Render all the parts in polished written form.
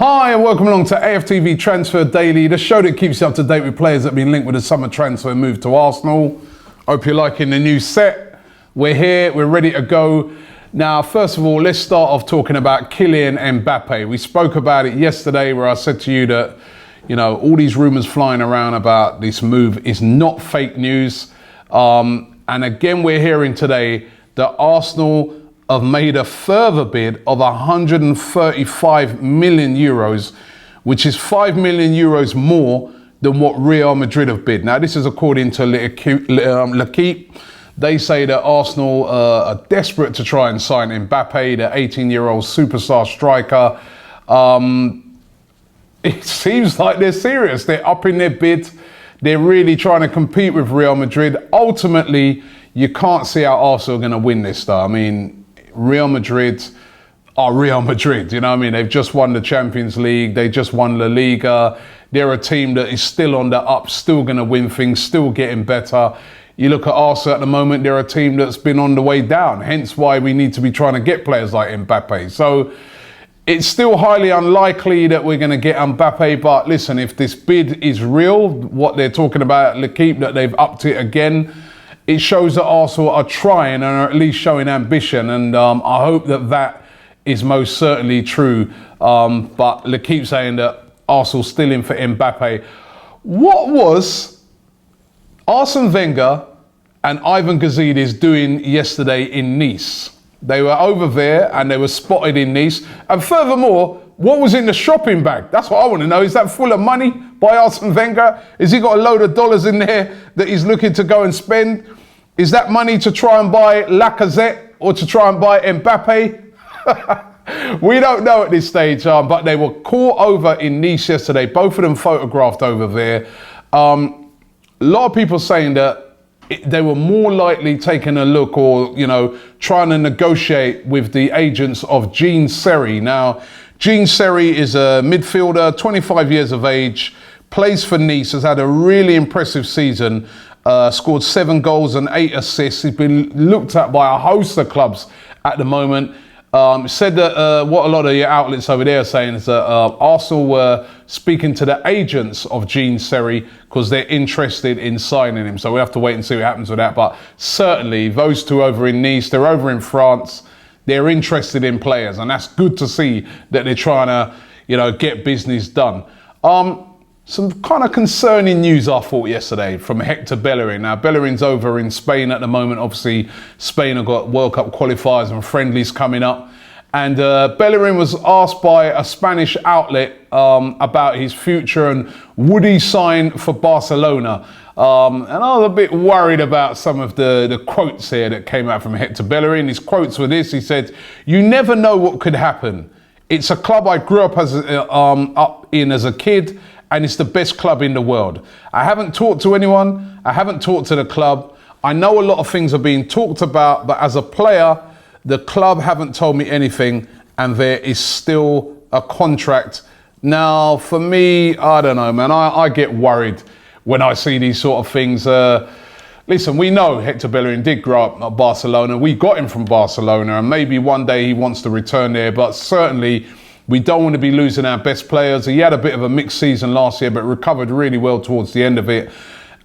Hi and welcome along to AFTV Transfer Daily, the show that keeps you up to date with players that have been linked with a summer transfer move to Arsenal. Hope you're liking the new set. We're here, we're ready to go. Now, first of all, let's start off talking about Kylian Mbappe. We spoke about it yesterday where I said to you that, you know, all these rumours flying around about this move is not fake news. And again, we're hearing today that Arsenal have made a further bid of 135 million euros, which is 5 million euros more than what Real Madrid have bid. Now, this is according to L'Equipe. They say that Arsenal are desperate to try and sign Mbappe, the 18-year-old superstar striker. It seems like they're serious. They're upping their bid. They're really trying to compete with Real Madrid. Ultimately, you can't see how Arsenal are going to win this, though. I mean, Real Madrid are Real Madrid, you know what I mean? They've just won the Champions League, they just won La Liga. They're a team that is still on the up, still going to win things, still getting better. You look at Arsenal at the moment, they're a team that's been on the way down, hence why we need to be trying to get players like Mbappe. So it's still highly unlikely that we're going to get Mbappe, but listen, if this bid is real, what they're talking about at L'Equipe, that they've upped it again, it shows that Arsenal are trying and are at least showing ambition, and I hope that that is most certainly true. But L'Equipe saying that Arsenal's still in for Mbappe. What was Arsene Wenger and Wenger Gazidis doing yesterday in Nice? They were over there and they were spotted in Nice. And furthermore, what was in the shopping bag? That's what I want to know. Is that full of money by Arsene Wenger? Has he got a load of dollars in there that he's looking to go and spend? Is that money to try and buy Lacazette or to try and buy Mbappe? We don't know at this stage, but they were caught over in Nice yesterday. Both of them photographed over there. A lot of people saying that they were more likely taking a look or, you know, trying to negotiate with the agents of Jean Serry. Now, Jean Serry is a midfielder, 25 years of age, plays for Nice, has had a really impressive season, scored 7 goals and 8 assists. He's been looked at by a host of clubs at the moment. Said that what a lot of your outlets over there are saying is that Arsenal were speaking to the agents of Jean Serry because they're interested in signing him. So we have to wait and see what happens with that. But certainly those two over in Nice, they're over in France. They're interested in players, and that's good to see that they're trying to, you know, get business done. Some kind of concerning news I thought yesterday from Hector Bellerin. Now, Bellerin's over in Spain at the moment. Obviously, Spain have got World Cup qualifiers and friendlies coming up. And Bellerin was asked by a Spanish outlet about his future and would he sign for Barcelona. And I was a bit worried about some of the quotes here that came out from Hector Bellerin. His quotes were this. He said, "You never know what could happen. It's a club I grew up in as a kid, and it's the best club in the world. I haven't talked to anyone. I haven't talked to the club. I know a lot of things are being talked about, but as a player, the club haven't told me anything, and there is still a contract." Now, for me, I don't know, man. I get worried when I see these sort of things. Listen, we know Hector Bellerin did grow up at Barcelona. We got him from Barcelona, and maybe one day he wants to return there, but certainly we don't want to be losing our best players. He had a bit of a mixed season last year, but recovered really well towards the end of it.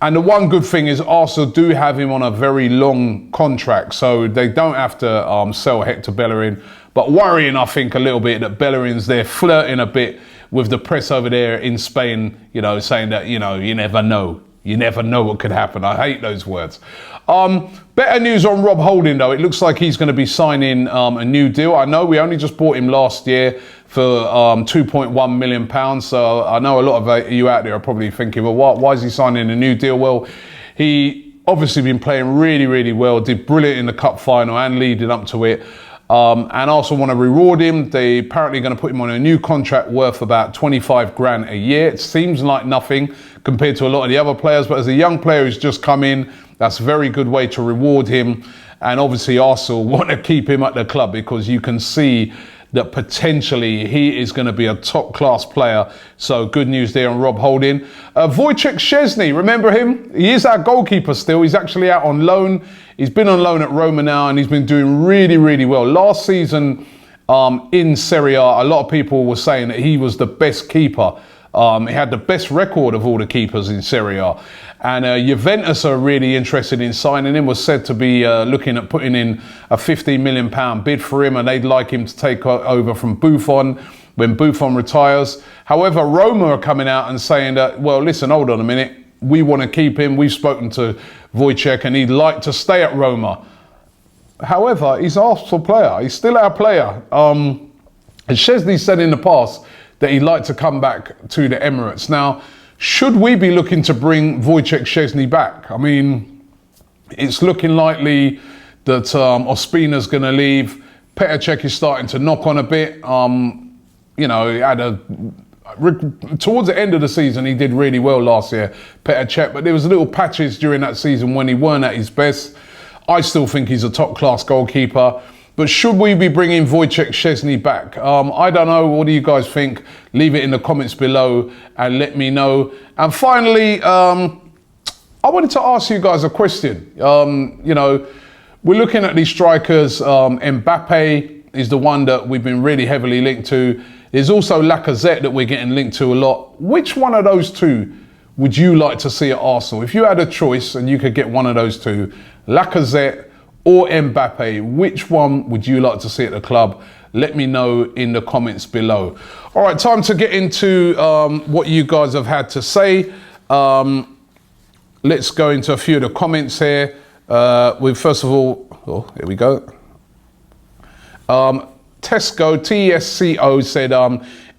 And the one good thing is Arsenal do have him on a very long contract, so they don't have to sell Hector Bellerin. But worrying, I think, a little bit that Bellerin's there flirting a bit with the press over there in Spain, you know, saying that, you know, you never know. You never know what could happen. I hate those words. Better news on Rob Holding, though. It looks like he's going to be signing a new deal. I know we only just bought him last year for £2.1 million. So I know a lot of you out there are probably thinking, well, why is he signing a new deal? Well, he obviously been playing really, really well, did brilliant in the cup final and leading up to it. And also want to reward him. They apparently going to put him on a new contract worth about 25 grand a year. It seems like nothing compared to a lot of the other players, but as a young player who's just come in, that's a very good way to reward him. And obviously Arsenal want to keep him at the club because you can see that potentially he is going to be a top-class player. So good news there on Rob Holding. Wojciech Szczesny, remember him? He is our goalkeeper still. He's actually out on loan. He's been on loan at Roma now, and he's been doing really, really well. Last season in Serie A. A lot of people were saying that he was the best keeper. He had the best record of all the keepers in Serie A. And Juventus are really interested in signing him. Was said to be looking at putting in a £15 million bid for him, and they'd like him to take over from Buffon when Buffon retires. However, Roma are coming out and saying that, well, listen, hold on a minute. We want to keep him. We've spoken to Wojciech and he'd like to stay at Roma. However, he's an Arsenal player. He's still our player. And Szczesny said in the past that he'd like to come back to the Emirates. Now, should we be looking to bring Wojciech Szczesny back? I mean, it's looking likely that Ospina's going to leave. Petr Cech is starting to knock on a bit. You know, he had towards the end of the season, he did really well last year, Petr Cech, but there was little patches during that season when he weren't at his best. I still think he's a top-class goalkeeper. But should we be bringing Wojciech Szczesny back? I don't know. What do you guys think? Leave it in the comments below and let me know. And finally, I wanted to ask you guys a question. You know, we're looking at these strikers. Mbappe is the one that we've been really heavily linked to. There's also Lacazette that we're getting linked to a lot. Which one of those two would you like to see at Arsenal? If you had a choice and you could get one of those two, Lacazette or Mbappe, which one would you like to see at the club? Let me know in the comments below. All right, time to get into what you guys have had to say. Let's go into a few of the comments here. First of all, here we go. TSCO said,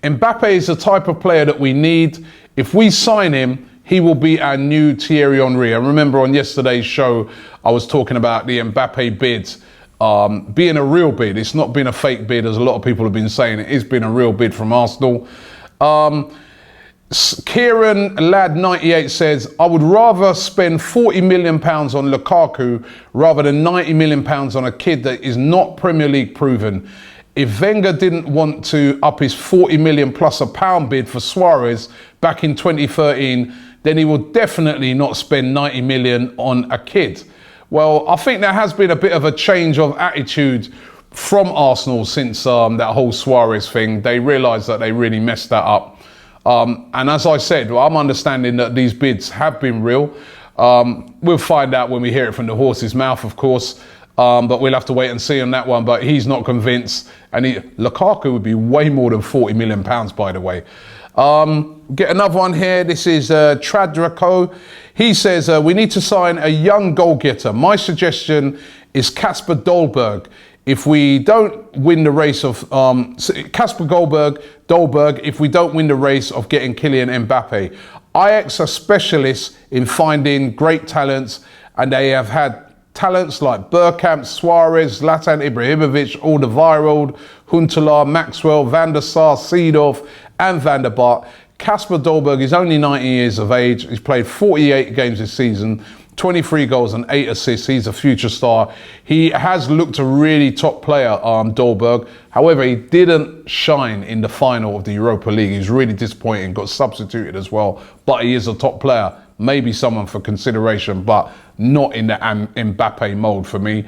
Mbappe is the type of player that we need. If we sign him, he will be our new Thierry Henry. I remember on yesterday's show, I was talking about the Mbappe bid being a real bid. It's not been a fake bid, as a lot of people have been saying. It has been a real bid from Arsenal. Kieran Lad98 says, I would rather spend £40 million on Lukaku rather than £90 million on a kid that is not Premier League proven. If Wenger didn't want to up his 40 million plus a pound bid for Suarez back in 2013, then he will definitely not spend 90 million on a kid. Well, I think there has been a bit of a change of attitude from Arsenal since that whole Suarez thing. They realised that they really messed that up. And as I said, well, I'm understanding that these bids have been real. We'll find out when we hear it from the horse's mouth, of course. But we'll have to wait and see on that one. But he's not convinced. And Lukaku would be way more than £40 million, by the way. Get another one here. This is Tradraco. He says, we need to sign a young goal-getter. My suggestion is Kasper Dolberg. If we don't win the race of Kasper Dolberg, if we don't win the race of getting Kylian Mbappe. Ajax are specialists in finding great talents, and they have had talents like Bergkamp, Suarez, Zlatan Ibrahimovic, Alderweireld, Huntelaar, Maxwell, Van der Sar, Seedorf and Van der Bart. Kasper Dolberg is only 19 years of age. He's played 48 games this season, 23 goals and 8 assists. He's a future star. He has looked a really top player, Dolberg. However, he didn't shine in the final of the Europa League. He's really disappointing, got substituted as well. But he is a top player. Maybe someone for consideration, but not in the Mbappe mould for me.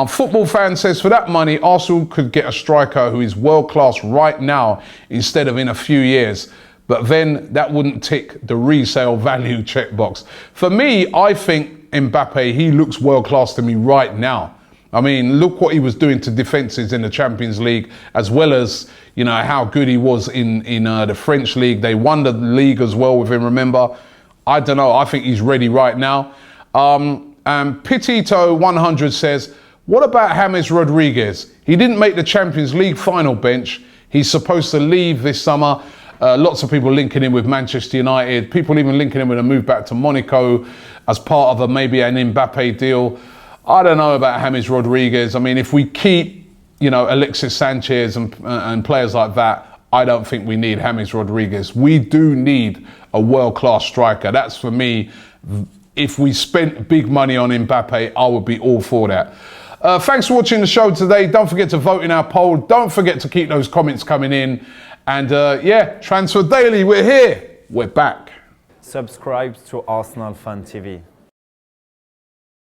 Football Fan says, for that money, Arsenal could get a striker who is world-class right now instead of in a few years. But then that wouldn't tick the resale value checkbox. For me, I think Mbappe, he looks world-class to me right now. I mean, look what he was doing to defences in the Champions League, as well as, you know, how good he was in the French league. They won the league as well with him, remember? I don't know. I think he's ready right now. And Pitito100 says, what about James Rodriguez? He didn't make the Champions League final bench. He's supposed to leave this summer. Lots of people linking him with Manchester United. People even linking him with a move back to Monaco as part of maybe an Mbappe deal. I don't know about James Rodriguez. I mean, if we keep, you know, Alexis Sanchez and players like that, I don't think we need James Rodriguez. We do need a world-class striker. That's for me. If we spent big money on Mbappe, I would be all for that. Thanks for watching the show today. Don't forget to vote in our poll. Don't forget to keep those comments coming in. And yeah, Transfer Daily, we're here. We're back. Subscribe to ArsenalFanTV.